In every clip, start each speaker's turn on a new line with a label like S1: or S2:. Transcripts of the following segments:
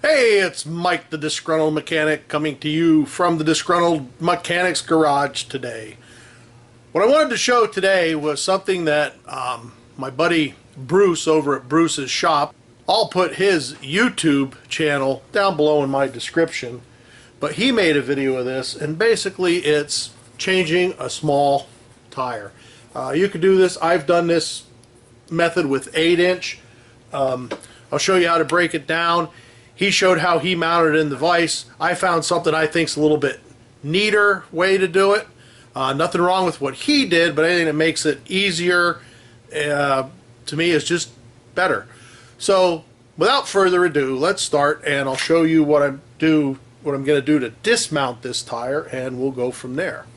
S1: Hey, it's Mike the Disgruntled Mechanic coming to you from the Disgruntled Mechanic's Garage today. What I wanted to show today was something that my buddy Bruce over at Bruce's shop, I'll put his YouTube channel down below in my description, but he made a video of this, and basically it's changing a small tire. You could do this. I've done this method with 8-inch. I'll show you how to break it down. He showed how he mounted it in the vise. I found something I think's a little bit neater way to do it. Nothing wrong with what he did, but anything that makes it easier to me is just better. So without further ado, let's start, and I'll show you what I'm going to do to dismount this tire, and we'll go from there.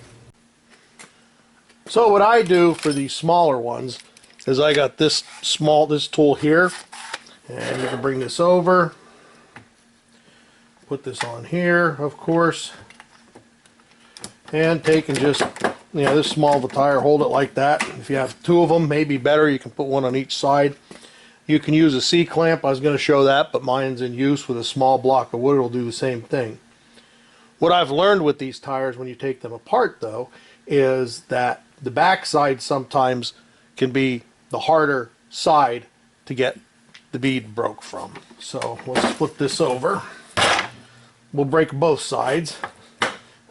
S1: So what I do for these smaller ones is I got this tool here, and you can bring this over. Put this on here, of course, and take and just, this small of a tire, hold it like that. If you have two of them, maybe better, you can put one on each side. You can use a C-clamp. I was going to show that, but mine's in use with a small block of wood. It'll do the same thing. What I've learned with these tires when you take them apart, though, is that the back side sometimes can be the harder side to get the bead broke from. So let's flip this over. We'll break both sides.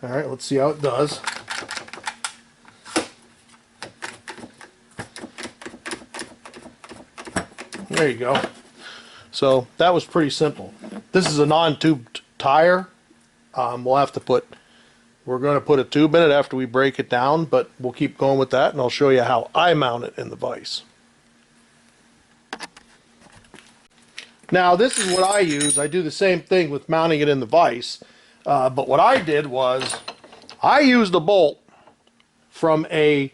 S1: Alright, let's see how it does. There you go. So that was pretty simple. This is a non-tubed tire. We're going to put a tube in it after we break it down, but we'll keep going with that, and I'll show you how I mount it in the vise. Now this is what I use. I do the same thing with mounting it in the vise, but what I did was I used a bolt from a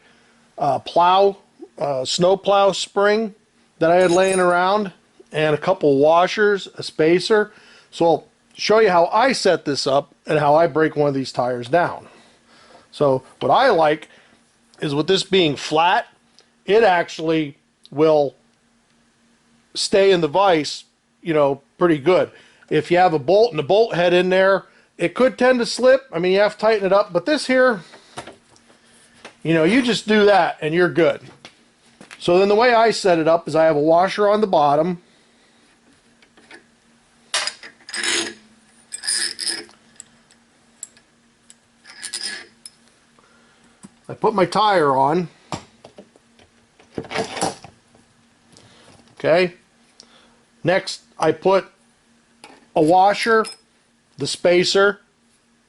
S1: snow plow spring that I had laying around, and a couple washers, a spacer. So I'll show you how I set this up and how I break one of these tires down. So what I like is, with this being flat, it actually will stay in the vise pretty good. If you have a bolt and a bolt head in there, it could tend to slip. I mean, you have to tighten it up, but this here, you just do that and you're good. So then the way I set it up is I have a washer on the bottom. I put my tire on. Okay. Next, I put a washer, the spacer,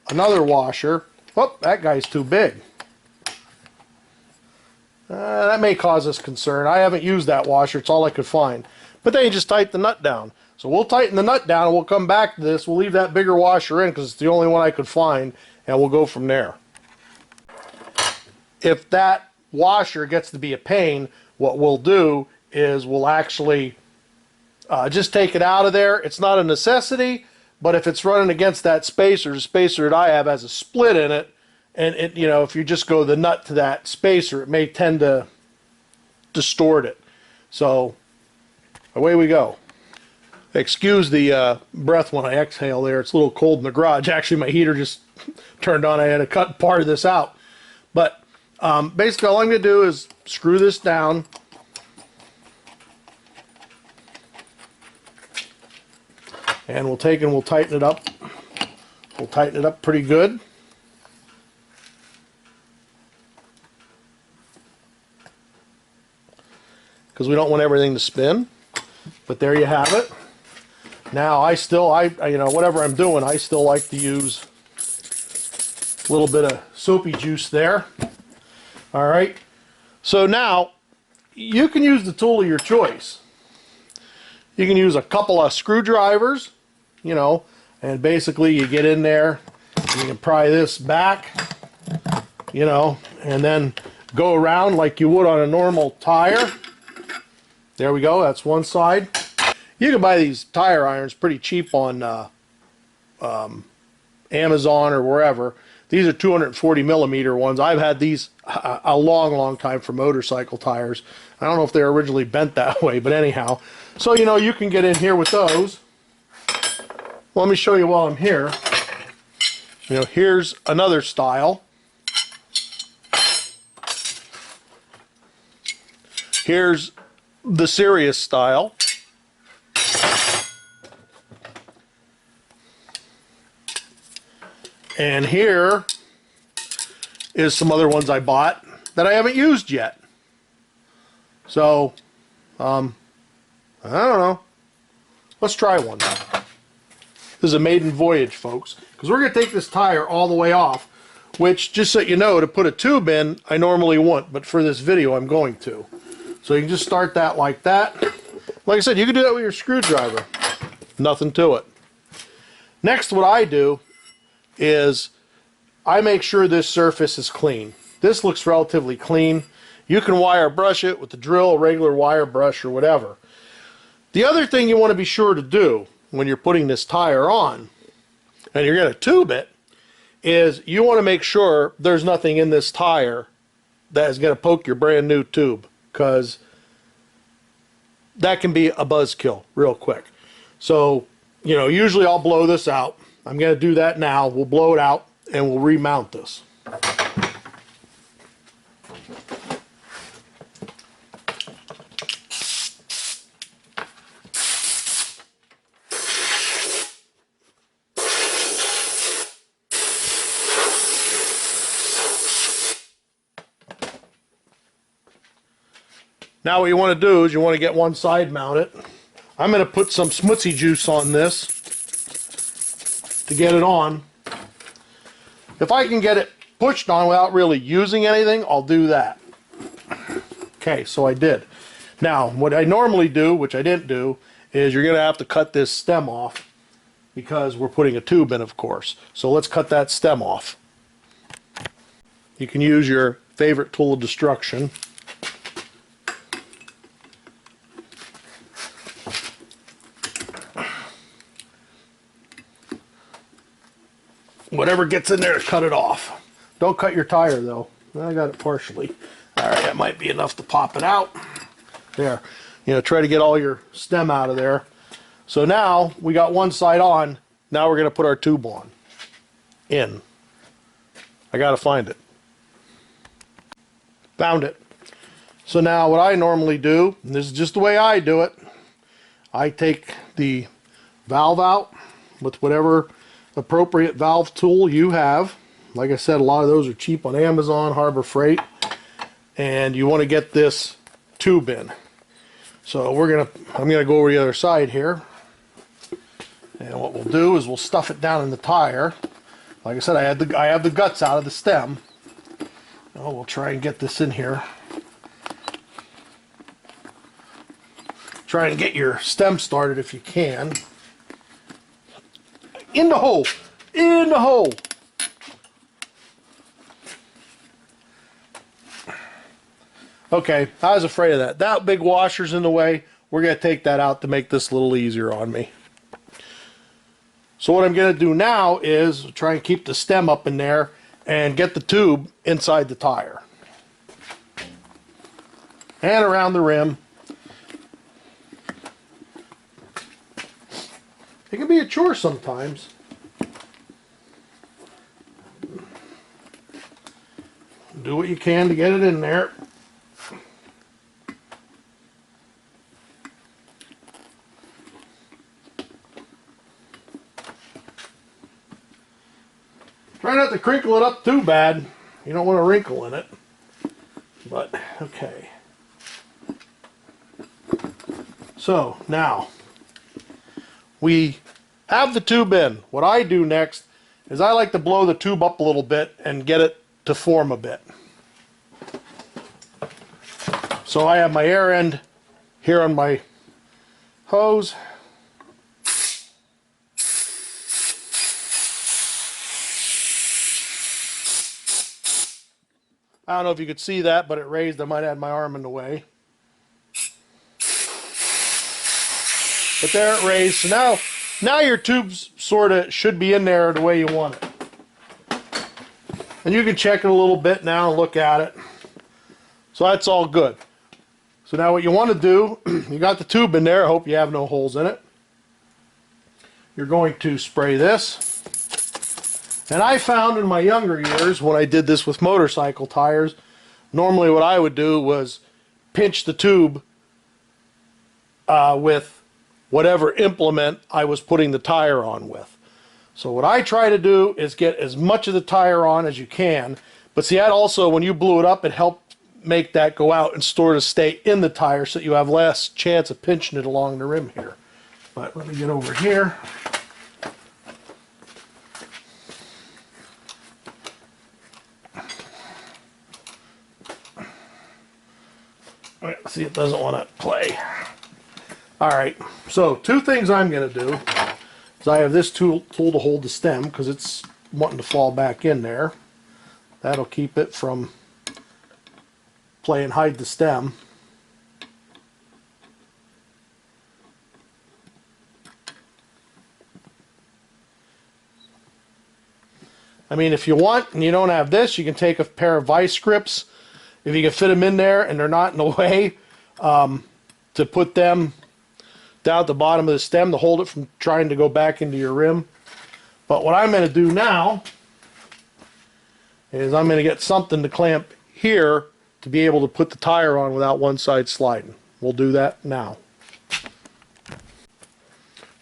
S1: another washer. Oh, that guy's too big. That may cause us concern. I haven't used that washer. It's all I could find. But then you just tighten the nut down. So we'll tighten the nut down, and we'll come back to this. We'll leave that bigger washer in because it's the only one I could find, and we'll go from there. If that washer gets to be a pain, what we'll do is we'll actually just take it out of there. It's not a necessity, but if it's running against that spacer, the spacer that I have has a split in it, and if you just go the nut to that spacer, it may tend to distort it. So away we go. Excuse the breath when I exhale there. It's a little cold in the garage. Actually, my heater just turned on. I had to cut part of this out. But basically all I'm going to do is screw this down. And we'll tighten it up. We'll tighten it up pretty good. Because we don't want everything to spin. But there you have it. Now whatever I'm doing, I still like to use a little bit of soapy juice there. All right. So now you can use the tool of your choice. You can use a couple of screwdrivers, and basically you get in there, and you can pry this back, and then go around like you would on a normal tire. There we go. That's one side. You can buy these tire irons pretty cheap on Amazon or wherever. These are 240 millimeter ones. I've had these a long time for motorcycle tires. I don't know if they're originally bent that way, but anyhow. So, you can get in here with those Well, let me show you while I'm here. You know, here's another style. Here's the serious style. And here is some other ones I bought that I haven't used yet. So, I don't know. Let's try one. This is a maiden voyage, folks, because we're going to take this tire all the way off, which, just so you know, to put a tube in, I normally wouldn't, but for this video, I'm going to. So you can just start that like that. Like I said, you can do that with your screwdriver. Nothing to it. Next, what I do is I make sure this surface is clean. This looks relatively clean. You can wire brush it with the drill, a regular wire brush, or whatever. The other thing you want to be sure to do when you're putting this tire on, and you're going to tube it, is you want to make sure there's nothing in this tire that is going to poke your brand new tube, because that can be a buzzkill real quick. So, you know, usually I'll blow this out. I'm going to do that now. We'll blow it out and we'll remount this. Now what you want to do is you want to get one side mounted. I'm going to put some smutsy juice on this to get it on. If I can get it pushed on without really using anything, I'll do that. Okay, so I did. Now, what I normally do, which I didn't do, is you're going to have to cut this stem off because we're putting a tube in, of course. So let's cut that stem off. You can use your favorite tool of destruction. Whatever gets in there, cut it off. Don't cut your tire though. I got it partially. Alright, that might be enough to pop it out. There. You know, try to get all your stem out of there. So now we got one side on. Now we're going to put our tube on. In. I got to find it. Found it. So now what I normally do, and this is just the way I do it, I take the valve out with whatever appropriate valve tool you have. Like I said, a lot of those are cheap on Amazon, Harbor Freight, and you want to get this tube in. So I'm gonna go over the other side here, and what we'll do is we'll stuff it down in the tire. Like I said, I have the guts out of the stem. Oh, we'll try and get this in here. Try and get your stem started if you can. In the hole! In the hole! Okay, I was afraid of that. That big washer's in the way. We're going to take that out to make this a little easier on me. So what I'm going to do now is try and keep the stem up in there and get the tube inside the tire. And around the rim. It can be a chore sometimes. Do what you can to get it in there. Try not to crinkle it up too bad. You don't want a wrinkle in it. But, okay. So, now, we have the tube in. What I do next is I like to blow the tube up a little bit and get it to form a bit. So I have my air end here on my hose. I don't know if you could see that, but it raised. I might have had my arm in the way. But there it raised. So now your tubes sort of should be in there the way you want it. And you can check it a little bit now and look at it. So that's all good. So now what you want to do, you got the tube in there. I hope you have no holes in it. you're going to spray this. And I found in my younger years, when I did this with motorcycle tires, normally what I would do was pinch the tube with whatever implement I was putting the tire on with. So what I try to do is get as much of the tire on as you can. But see, that also, when you blew it up, it helped make that go out and store to stay in the tire so that you have less chance of pinching it along the rim here. But let me get over here. See, it doesn't want to play. Alright, so two things I'm going to do is I have this tool to hold the stem because it's wanting to fall back in there. That'll keep it from playing hide the stem. I mean, if you want and you don't have this, you can take a pair of Vise grips, if you can fit them in there and they're not in the way, to put them down at the bottom of the stem to hold it from trying to go back into your rim. But what I'm going to do now is I'm going to get something to clamp here to be able to put the tire on without one side sliding. We'll do that now.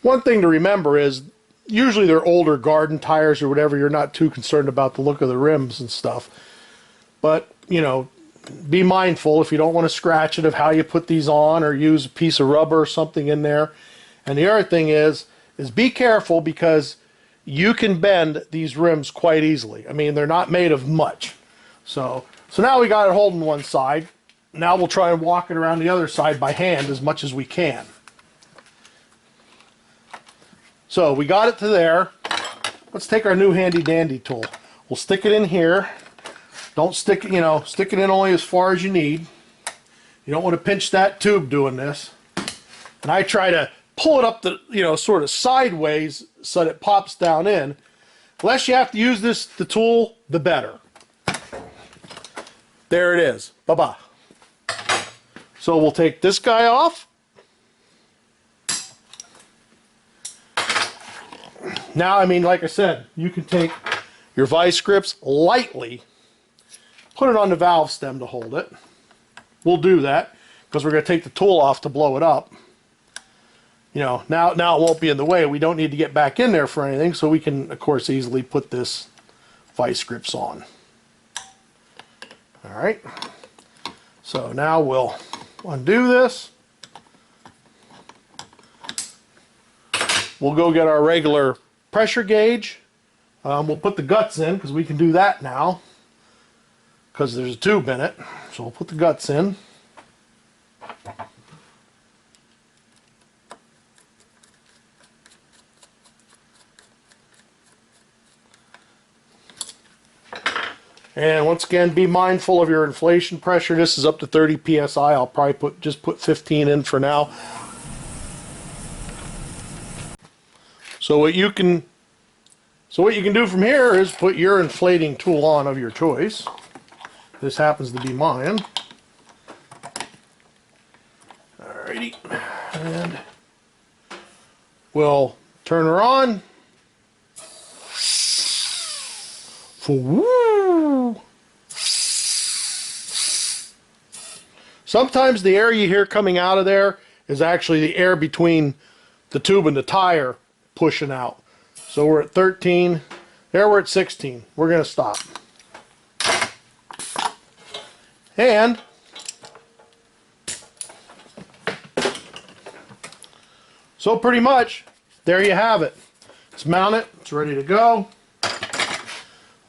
S1: One thing to remember is usually they're older garden tires or whatever. You're not too concerned about the look of the rims and stuff. But, you know, be mindful if you don't want to scratch it of how you put these on, or use a piece of rubber or something in there. And the other thing is be careful because you can bend these rims quite easily. I mean, they're not made of much. So now we got it holding one side. Now we'll try and walk it around the other side by hand as much as we can. So we got it to there. Let's take our new handy dandy tool. We'll stick it in here. Don't stick it, stick it in only as far as you need. You don't want to pinch that tube doing this. And I try to pull it up the, sort of sideways so that it pops down in. The less you have to use the tool, the better. There it is. Bye-bye. So we'll take this guy off. Now, I mean, like I said, you can take your Vise grips lightly, put it on the valve stem to hold it. We'll do that because we're going to take the tool off to blow it up. Now it won't be in the way. We don't need to get back in there for anything, so we can, of course, easily put this Vise grips on. All right. So now we'll undo this. We'll go get our regular pressure gauge. We'll put the guts in because we can do that now because there's a tube in it. So we'll put the guts in. And once again, be mindful of your inflation pressure. This is up to 30 psi. I'll probably just put 15 in for now. So what you can do from here is put your inflating tool on of your choice. This happens to be mine. Alrighty, and we'll turn her on. Woo! Sometimes the air you hear coming out of there is actually the air between the tube and the tire pushing out. So we're at 13. There we're at 16. We're going to stop. And so pretty much there you have it. Let's mount it. It's ready to go.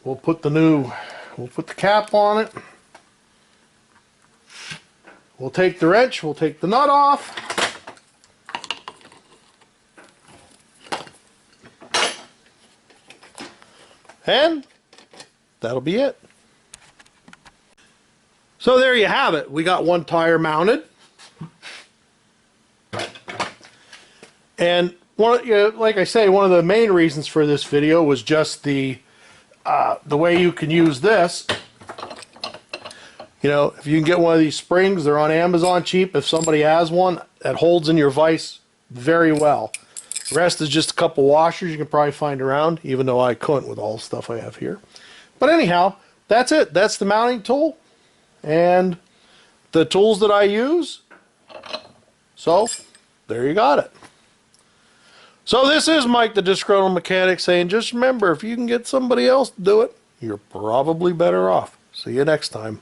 S1: We'll put the cap on it. We'll take the wrench, we'll take the nut off. And that'll be it. So there you have it. We got one tire mounted. And like I say, one of the main reasons for this video was just the way you can use this. If you can get one of these springs, they're on Amazon cheap. If somebody has one, that holds in your vise very well. The rest is just a couple washers you can probably find around, even though I couldn't with all the stuff I have here. But anyhow, that's it. That's the mounting tool and the tools that I use. So, there you got it. So this is Mike the Disgruntled Mechanic saying, just remember, if you can get somebody else to do it, you're probably better off. See you next time.